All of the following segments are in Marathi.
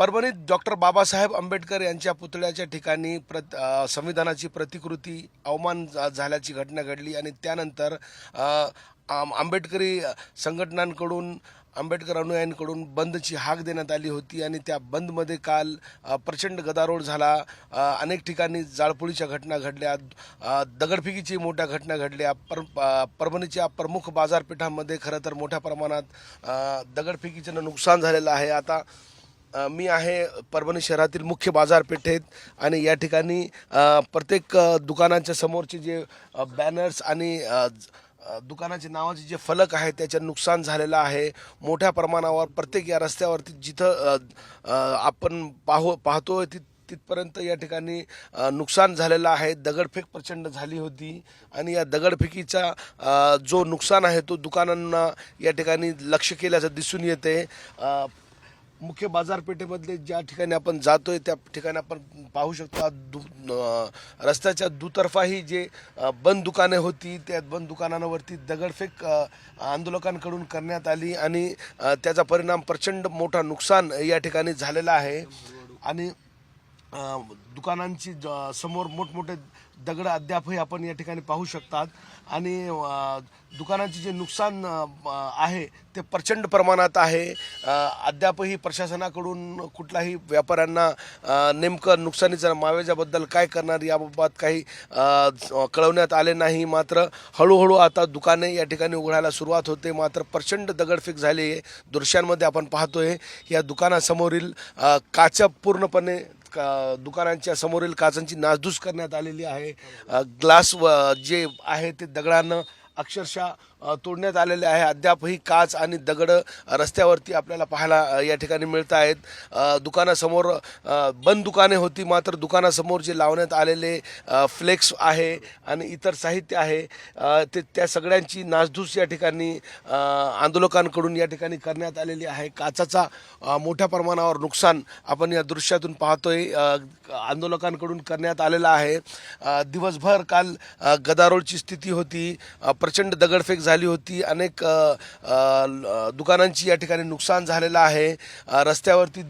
परभणीत डॉक्टर बाबासाहेब आंबेडकर यांच्या पुतळ्याच्या ठिकाणी संविधानाची प्रतिकृती अवमान झाल्याची घटना घडली आणि त्यानंतर आंबेडकरी संघटनांकडून आंबेडकर अनुयायांकडून बंदची हाक देण्यात आली होती आणि त्या बंदमध्ये काल प्रचंड गदारोळ झाला। अनेक ठिकाणी जाळपोळीच्या घटना घडल्या, दगडफेकीची मोठ्या घटना घडल्या। परभणीच्या प्रमुख बाजारपेठांमध्ये खरं तर मोठ्या प्रमाणात दगडफेकीचं नुकसान झालेलं आहे। आता मी आहे परभणी शहरातील मुख्य बाजारपेठेत आणि या ठिकाणी प्रत्येक दुकानाच्या समोरचे जे बॅनर्स आणि दुकानाचे नावाचे जे फलक आहेत त्याचं नुकसान झालेलं आहे मोठ्या प्रमाणावर। प्रत्येक या रस्त्यावरती जिथं आपण पाहतोय तिथपर्यंत या ठिकाणी नुकसान झालेलं आहे। दगडफेक प्रचंड झाली होती आणि या दगडफेकीचा जो नुकसान आहे तो दुकानांना या ठिकाणी लक्ष केल्याचं दिसून येते। मुख्य बाजारपेठेमधले ज्या ठिकाणी आपण जातोय त्या ठिकाणी आपण पाहू शकतो रस्त्याच्या दुतर्फाही जे बंद दुकाने होती त्या बंद दुकानांवरती दगडफेक आंदोलकांकडून करण्यात आली आणि त्याचा परिणाम प्रचंड मोठा नुकसान या ठिकाणी झालेला आहे। आणि दुकानांची समोर मोठमोठे दगड अद्यापही आपण या ठिकाणी पाहू शकतात आणि दुकानांचे जे नुकसान आहे ते प्रचंड प्रमाणात आहे। अद्यापही प्रशासनाकडून कुठल्याही व्यापाऱ्यांना नेमकं नुकसानीच्या मावेजाबद्दल काय करणार याबाबत काही कळवण्यात आले नाही। मात्र हळूहळू आता दुकाने या ठिकाणी उघडायला सुरुवात होते। मात्र प्रचंड दगडफेक झाली आहे। दृश्यांमध्ये आपण पाहतोय या दुकानासमोरील काच पूर्णपणे दुकानांच्या समोरील काचांची नासधूस करण्यात आलेली आहे। ग्लास जे आहे ते दगडानं अक्षरशः तोडण्यात आलेले आहे। अद्यापही काच आणि दगड रस्त्यावरती आपल्याला पाहायला या ठिकाणी मिळत आहेत। दुकानासमोर बंद दुकाने होती मात्र दुकानासमोर जे लावण्यात आलेले फ्लेक्स आहे आणि इतर साहित्य आहे ते त्या सगळ्यांची नासधूस या ठिकाणी आंदोलकांकडून या ठिकाणी करण्यात आलेली आहे। काचाचा मोठ्या प्रमाणावर नुकसान आपण या दृश्यातून पाहतोय आंदोलकांकडून करण्यात आलेला आहे। दिवसभर काल गदारोळची स्थिती होती, प्रचंड दगडफेक झाली होती, अनेक दुकानांची या ठिकाणी नुकसान झालेलं आहे। रस्त्यावरती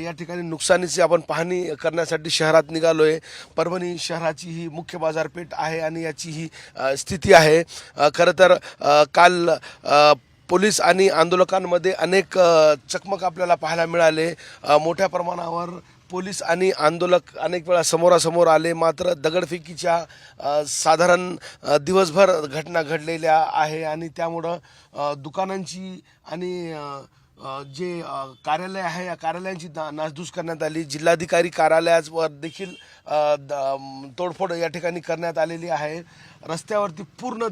या ठिकाणी नुकसानीची आपण पाहणी करण्यासाठी शहरात निघालोय। परभणी शहराची ही मुख्य बाजारपेठ आहे आणि याची ही स्थिती आहे। खरं तर काल पोलीस आणि आंदोलकांमध्ये अनेक चकमक आपल्याला पाहायला मिळाले। मोठ्या प्रमाणावर पोलीस आणि आंदोलक अनेक वेळा समोरासमोर आले मात्र दगडफेकीच्या साधारण दिवसभर घटना घडलेल्या आहे आणि त्यामुळं दुकानांची आणि जे कार्यालय आहे या कार्यालयांची नासधूस करण्यात आली। जिल्हाधिकारी कार्यालयावर देखील तोडफोड या ठिकाणी करण्यात आलेली आहे। रस्त्यावरती पूर्ण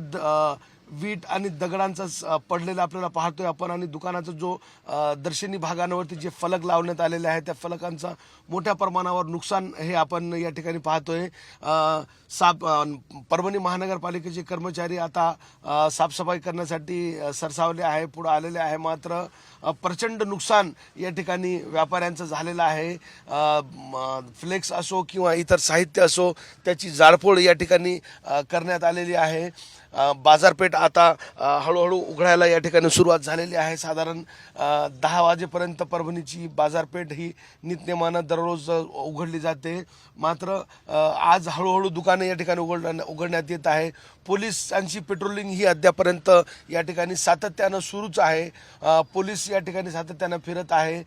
वीट आणि दगडांचा पडलेला आपल्याला पाहतोय आपण आणि दुकानाचा जो दर्शनी भागांवरती जे फलक लावण्यात आलेले आहेत त्या फलकांचा मोठ्या प्रमाणावर नुकसान हे आपण या ठिकाणी पाहतोय। परभणी महानगरपालिकेचे कर्मचारी आता साफसफाई करण्यासाठी सरसावले आहे, पुढे आलेले आहे मात्र प्रचंड नुकसान या ठिकाणी व्यापाऱ्यांचं झालेलं आहे। फ्लेक्स असो किंवा इतर साहित्य असो त्याची जाळपोळ या ठिकाणी करण्यात आलेली आहे। बाजारपेठ आता हळूहळू उघडायला या ठिकाणी सुरुवात झालेली आहे। साधारण 10 वाजेपर्यंत परभणीची बाजारपेठ ही नित्यनेमानं दररोज उघडली जाते मात्र आज हळूहळू दुकाने या ठिकाणी उघडण्यात येत आहे। पोलिसांची पेट्रोलिंग ही अद्यापर्यंत या ठिकाणी सातत्यानं सुरूच आहे। पोलीस या ठिकाणी सातत्यानं फिरत आहे।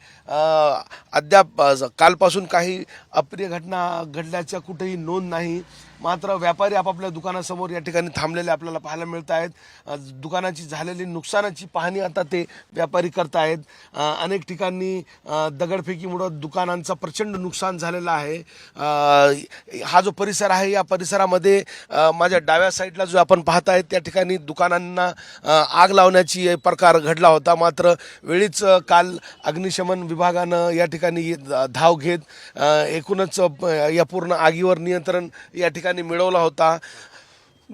अद्याप कालपासून काही अप्रिय घटना घडल्याच्या कुठेही नोंद नाही मात्र व्यापारी आपापल्या दुकानासमोर या ठिकाणी थांबलेले आपल्याला पाहायला मिळत आहेत। दुकानाची झालेली नुकसानाची पाहणी आता ते व्यापारी करत आहेत। अनेक ठिकाणी दगडफेकीमुळं दुकानांचा प्रचंड नुकसान झालेलं आहे। हा जो परिसर आहे या परिसरामध्ये माझ्या डाव्या साईडला जो आपण पाहताय त्या ठिकाणी दुकानांना आग लावण्याची प्रकार घडला होता मात्र वेळीच काल अग्निशमन विभागानं या ठिकाणी धाव घेत एकूणच या पूर्ण आगीवर नियंत्रण या ठिकाणी मिळवला होता।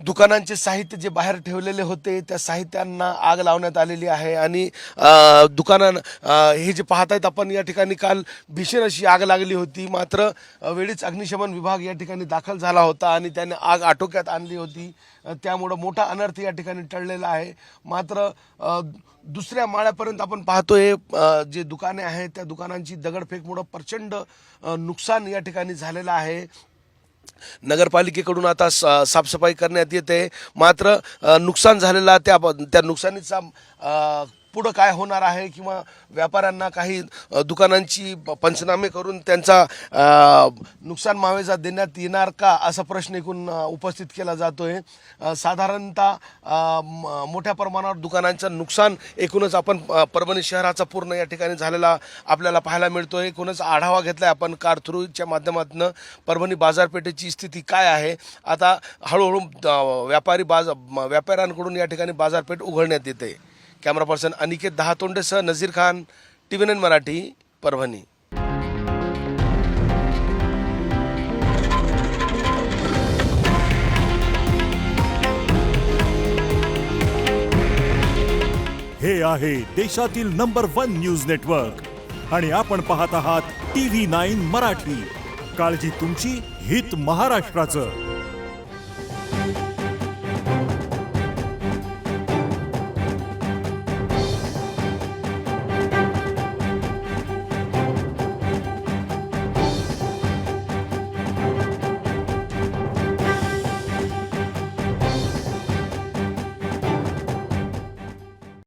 दुकानांचे साहित्य जे बाहेर ठेवलेले होते त्या साहित्यांना आग लावण्यात आलेली आहे आणि हे जे पाहतायत आपण या ठिकाणी काल भीषण अशी आग लागली होती. मात्र वेळीच अग्निशमन विभाग या ठिकाणी दाखल झाला होता आणि त्याने आग आटोक्यात आणली होती. त्यामुळं मोठा अनर्थ या ठिकाणी टळलेला आहे. मात्र दुसऱ्या माळ्यापर्यंत आपण पाहतोय जे दुकाने आहेत त्या दुकानांची दगडफेकमुळं प्रचंड नुकसान या ठिकाणी झालेलं आहे. नगरपालिकेकडून आता साफसफाई करण्यात येते. मात्र नुकसान झालेला त्या नुकसानीचा पुढं काय होणार आहे किंवा व्यापाऱ्यांना काही दुकानांची पंचनामे करून त्यांचा नुकसान मावेजा देण्यात येणार का असा प्रश्न एकूण उपस्थित केला जातोय. साधारणतः मोठ्या प्रमाणावर दुकानांचं नुकसान एकूणच आपण परभणी शहराचा पूर्ण या ठिकाणी झालेला आपल्याला पाहायला मिळतोय. एकूणच आढावा घेतलाय आपण कार थ्रूच्या माध्यमातून परभणी बाजारपेठेची स्थिती काय आहे. आता हळूहळू व्यापाऱ्यांकडून या ठिकाणी बाजारपेठ उघडण्यात येते. कॅमेरा पर्सन अनिकेत दहातोंडेसह नजीर खान, TVN मराठी, परभणी. हे आहे देशातील नंबर 1 न्यूज नेटवर्क आणि आपण पाहत आहात TV9 मराठी. काळजी तुमची, हित महाराष्ट्राचं.